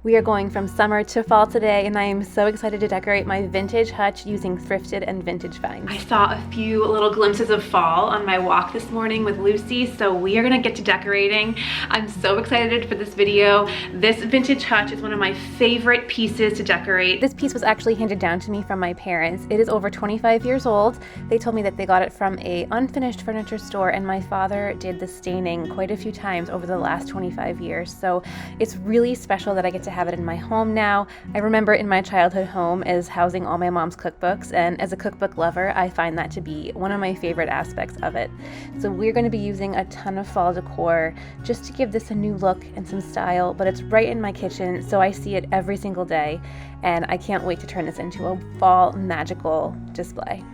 We are going from summer to fall today, and I am so excited to decorate my vintage hutch using thrifted and vintage finds. I saw a few little glimpses of fall on my walk this morning with Lucy, so we are gonna get to decorating. I'm so excited for this video. This vintage hutch is one of my favorite pieces to decorate. This piece was actually handed down to me from my parents. It is over 25 years old. They told me that they got it from an unfinished furniture store, and my father did the staining quite a few times over the last 25 years. So it's really special that I get to have it in my home now. I remember in my childhood home as housing all my mom's cookbooks, and as a cookbook lover, I find that to be one of my favorite aspects of it. So we're going to be using a ton of fall decor just to give this a new look and some style, but it's right in my kitchen, so I see it every single day, and I can't wait to turn this into a fall magical display.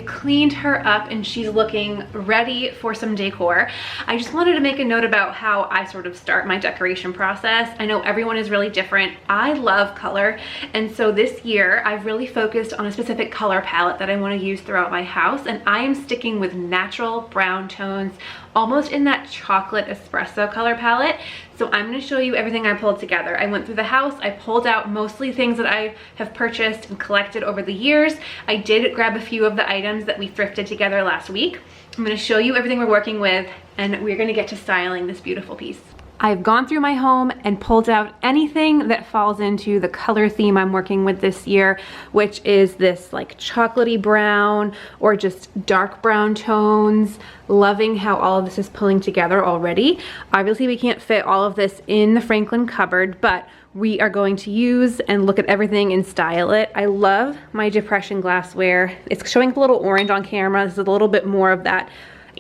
Cleaned her up and she's looking ready for some decor. I just wanted to make a note about how I sort of start my decoration process. I know everyone is really different. I love color, and so this year I've really focused on a specific color palette that I want to use throughout my house, and I am sticking with natural brown tones, almost in that chocolate espresso color palette. So I'm going to show you everything I pulled together. I went through the house, I pulled out mostly things that I have purchased and collected over the years. I did grab a few of the items that we thrifted together last week. I'm going to show you everything we're working with, and we're going to get to styling this beautiful piece. I've gone through my home and pulled out anything that falls into the color theme I'm working with this year, which is this like chocolatey brown or just dark brown tones. Loving how all of this is pulling together already. Obviously we can't fit all of this in the Franklin cupboard, but we are going to use and look at everything and style it. I love my depression glassware. It's showing up a little orange on camera. This is a little bit more of that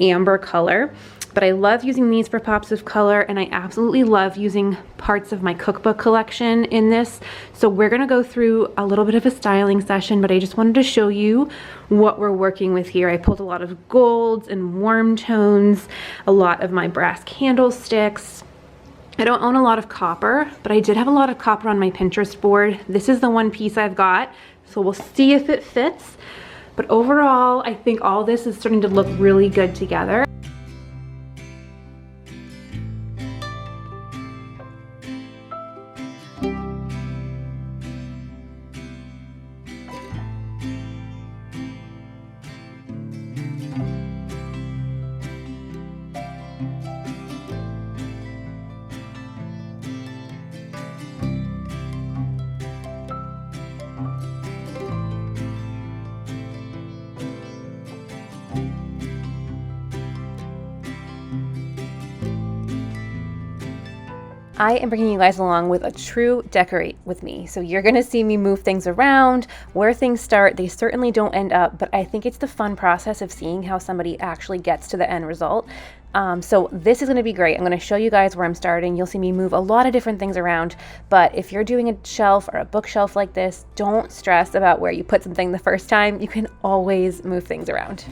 amber color. But I love using these for pops of color, and I absolutely love using parts of my cookbook collection in this. So we're gonna go through a little bit of a styling session, but I just wanted to show you what we're working with here. I pulled a lot of golds and warm tones, a lot of my brass candlesticks. I don't own a lot of copper, but I did have a lot of copper on my Pinterest board. This is the one piece I've got, so we'll see if it fits. But overall, I think all this is starting to look really good together. I am bringing you guys along with a true decorate with me. So you're gonna see me move things around, where things start. They certainly don't end up, but I think it's the fun process of seeing how somebody actually gets to the end result. So this is gonna be great. I'm gonna show you guys where I'm starting. You'll see me move a lot of different things around, but if you're doing a shelf or a bookshelf like this, don't stress about where you put something the first time. You can always move things around.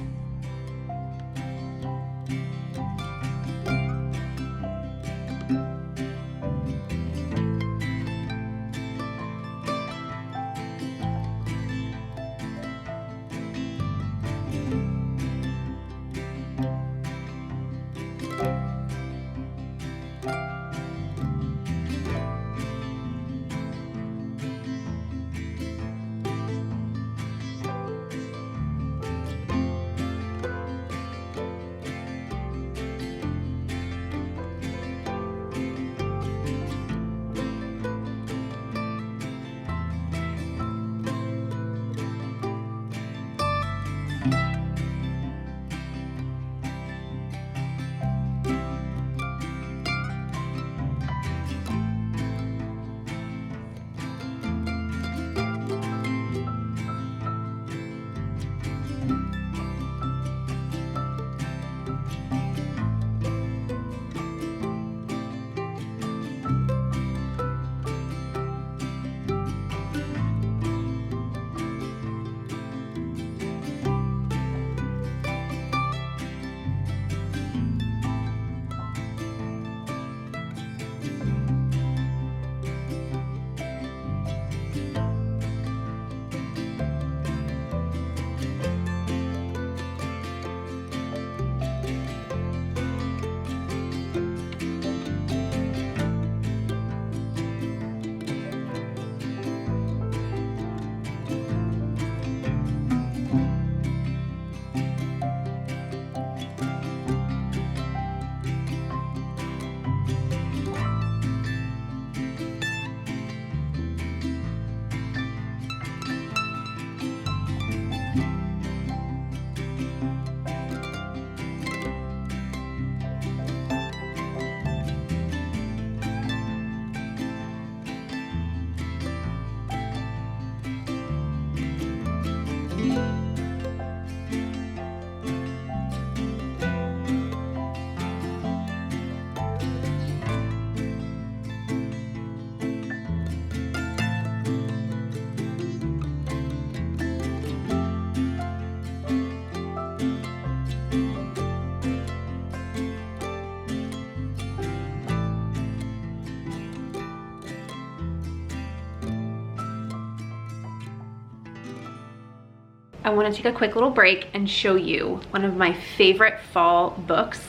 I want to take a quick little break and show you one of my favorite fall books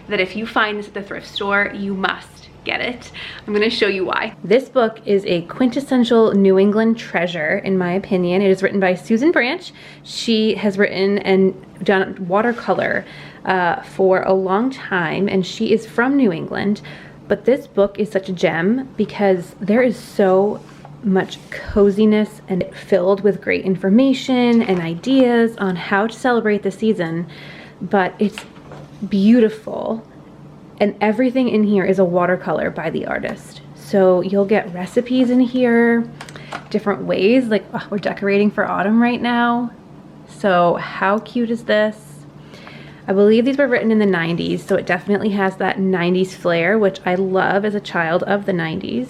that if you find this at the thrift store, you must get it. I'm going to show you why. This book is a quintessential New England treasure, in my opinion. It is written by Susan Branch. She has written and done watercolor for a long time, and she is from New England. But this book is such a gem because there is so much coziness and filled with great information and ideas on how to celebrate the season, but it's beautiful, and everything in here is a watercolor by the artist. So you'll get recipes in here, different ways, like we're decorating for autumn right now. So how cute is this? I believe these were written in the 90s, so it definitely has that 90s flair, which I love as a child of the 90s.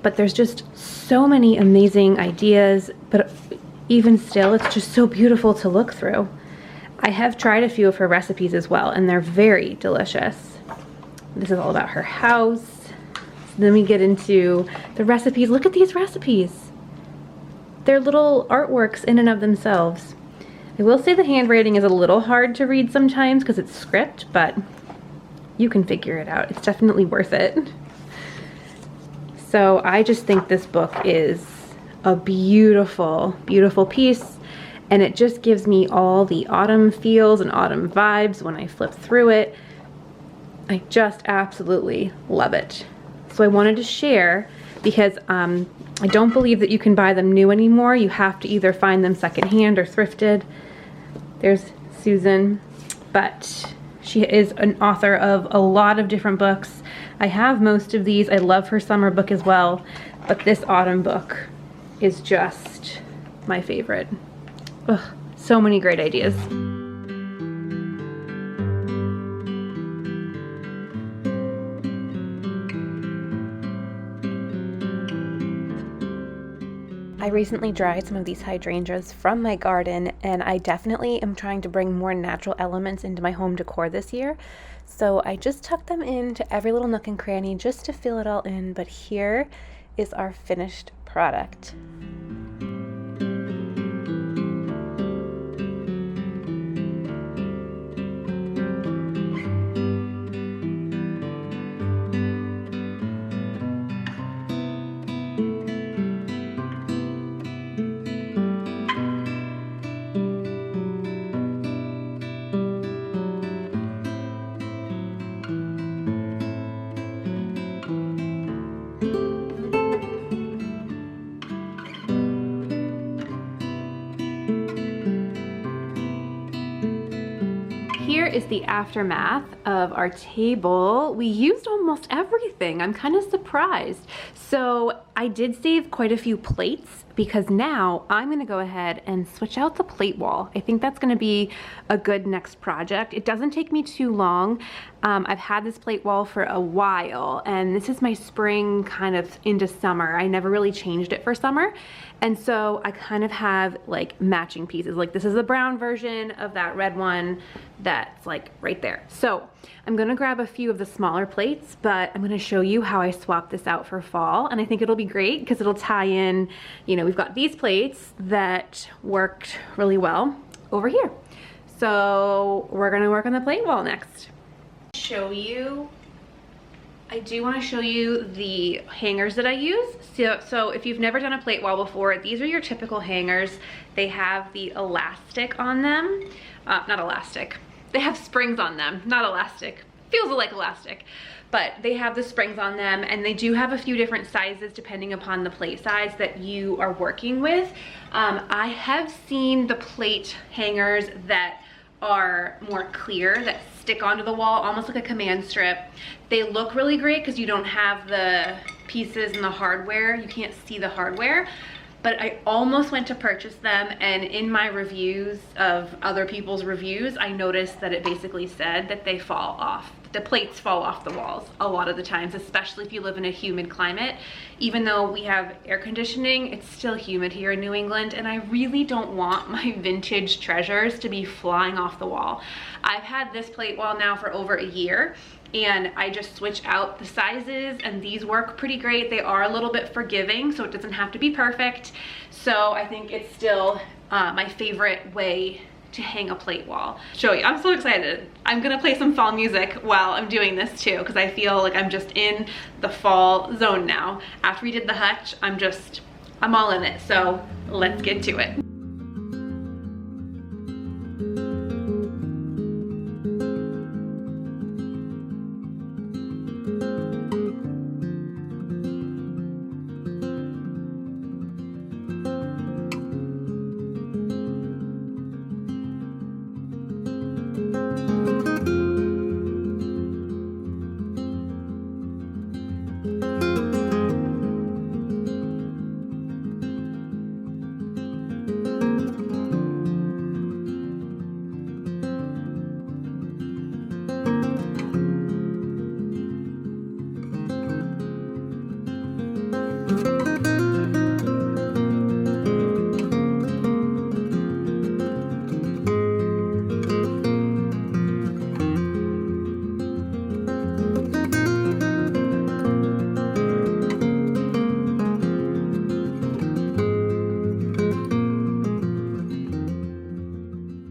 But there's just so many amazing ideas, but even still, it's just so beautiful to look through. I have tried a few of her recipes as well, and they're very delicious. This is all about her house. So then we get into the recipes. Look at these recipes. They're little artworks in and of themselves. I will say the handwriting is a little hard to read sometimes because it's script, but you can figure it out. It's definitely worth it. So I just think this book is a beautiful, beautiful piece, and it just gives me all the autumn feels and autumn vibes when I flip through it. I just absolutely love it. So I wanted to share because I don't believe that you can buy them new anymore. You have to either find them secondhand or thrifted. There's Susan, but she is an author of a lot of different books. I have most of these. I love her summer book as well, but this autumn book is just my favorite. Ugh, so many great ideas. I recently dried some of these hydrangeas from my garden, and I definitely am trying to bring more natural elements into my home decor this year. So I just tucked them into every little nook and cranny just to fill it all in, but here is our finished product. Here is the aftermath of our table. We used almost everything. I'm kind of surprised. So I did save quite a few plates because now I'm gonna go ahead and switch out the plate wall. I think that's gonna be a good next project. It doesn't take me too long. I've had this plate wall for a while, and this is my spring kind of into summer. I never really changed it for summer. And so I kind of have like matching pieces. Like this is the brown version of that red one that's like right there. So I'm gonna grab a few of the smaller plates, but I'm gonna show you how I swap this out for fall. And I think it'll be great because it'll tie in, you know, we've got these plates that worked really well over here. So we're gonna work on the plate wall next. I do want to show you the hangers that I use. So if you've never done a plate wall before, these are your typical hangers. They have the elastic on them. Not elastic. They have springs on them, not elastic. Feels like elastic. But they have the springs on them, and they do have a few different sizes depending upon the plate size that you are working with. I have seen the plate hangers that are more clear, that stick onto the wall almost like a command strip. They look really great because you don't have the pieces and the hardware. You can't see the hardware, but I almost went to purchase them, and in my reviews of other people's reviews, I noticed that it basically said that they fall off. The plates fall off the walls a lot of the times, especially if you live in a humid climate. Even though we have air conditioning, it's still humid here in New England, and I really don't want my vintage treasures to be flying off the wall. I've had this plate wall now for over a year, and I just switch out the sizes, and these work pretty great. They are a little bit forgiving, so it doesn't have to be perfect. So I think it's still my favorite way to hang a plate wall. Show you, I'm so excited. I'm gonna play some fall music while I'm doing this too, because I feel like I'm just in the fall zone now. After we did the hutch, I'm all in it. So let's get to it.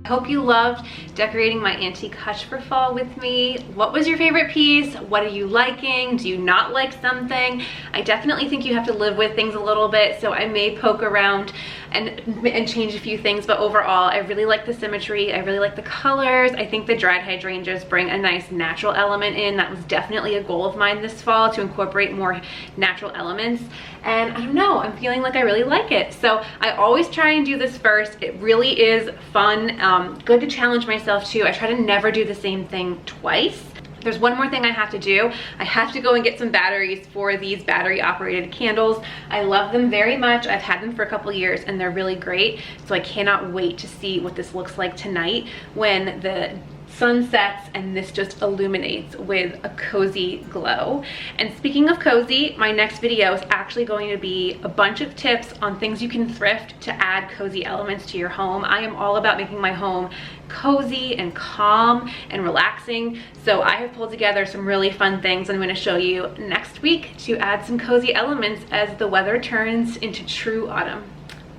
Hope you loved decorating my antique hutch for fall with me. What was your favorite piece? What are you liking? Do you not like something? I definitely think you have to live with things a little bit, so I may poke around and change a few things, but overall I really like the symmetry. I really like the colors. I think the dried hydrangeas bring a nice natural element in. That was definitely a goal of mine this fall, to incorporate more natural elements, and I don't know, I'm feeling like I really like it. So I always try and do this first. It really is fun, good to challenge myself too. I try to never do the same thing twice. There's one more thing I have to do. I have to go and get some batteries for these battery operated candles. I love them very much. I've had them for a couple years and they're really great. So I cannot wait to see what this looks like tonight when the sun sets and this just illuminates with a cozy glow. And speaking of cozy, my next video is actually going to be a bunch of tips on things you can thrift to add cozy elements to your home. I am all about making my home cozy and calm and relaxing. So I have pulled together some really fun things I'm going to show you next week to add some cozy elements as the weather turns into true autumn.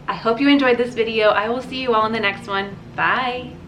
I hope you enjoyed this video. I will see you all in the next one. Bye.